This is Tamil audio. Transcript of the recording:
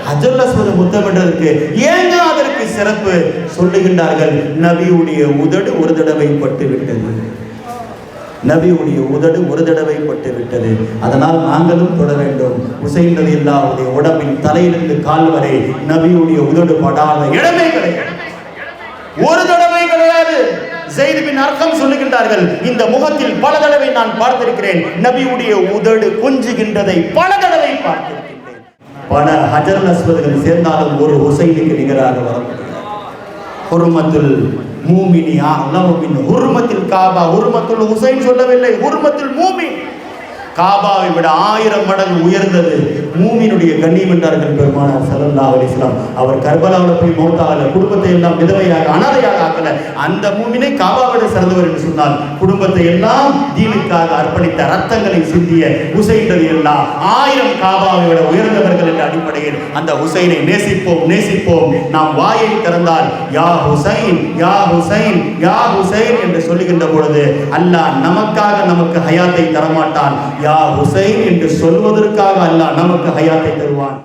ஹஜ்ருல் அஸ்வத் முத்தமிடுறதுக்கு ஏங்க அதற்கு சிறப்பு சொல்லுகின்றார்கள்? நபியுடைய உதடு ஒரு தடவை பட்டு விட்டது. நபியுடைய உதடு ஒரு தடவை பட்டு விட்டது. அதனால் நாங்களும் தொட வேண்டும். ஹுசைன் ரலியல்லாஹுடைய உடம்பின் தலையிலிருந்து கால் வரை நபியுடைய உதடு படாத இடமே கிடையாது, ஒரு தடவை கிடையாது. ஸைத் பின் அர்கம் சொல்லுகின்றார்கள், இந்த முகத்தில் பல தடவை நான் பார்த்திருக்கிறேன், நபியுடைய உதடு கொஞ்சுகின்றதை பல தடவை பார்த்திருக்கிறேன். பல ஹஜ்ருல் அஸ்வத்கள் சேர்ந்தாலும் ஒரு ஹுசைனுக்கு நிகராக வர முடியாது. ஹுர்மத்துல் மூமினி அஅலமு மின் ஹுர்மத்தில் காபா. ஹுர்மத்துல் ஹுசைன் சொல்லவில்லை, ஹுர்மத்துல் மூமின். காபாவை விட 1000 மடங்கு உயர்ந்தது மூமினுடைய கண்ணியம் என்றார்கள் பெருமானார் ஸல்லல்லாஹு அலைஹி வஸல்லம். அவர் கர்பலாவில் போய் மௌத்தாகல, குடும்பத்தை எல்லாம் விதவையாக அனாதையாக ஆக்கல. அந்த மூமினை காபாவோடு சிறந்தவர் என்று சொன்னால், குடும்பத்தை எல்லாம் தீனுக்காக அர்ப்பணித்த, ரத்தங்களை சிந்திய ஹுசைன் ரலியல்லாஹு 1000 காபாவை விட உயர்ந்தவர்கள் என்ற அடிப்படையில் அந்த ஹுசைனை நேசிப்போம், நேசிப்போம். நாம் வாயை திறந்தால் யா ஹுசைன், யா ஹுசைன், யா ஹுசைன் என்று சொல்லுகின்ற பொழுது அல்லாஹ் நமக்காக நமக்கு ஹயாத்தை தரமாட்டான். யா ஹுசைன் என்று சொல்வதற்காக அல்லாஹ் நமக்கு ஹயாத்தை தருவான்.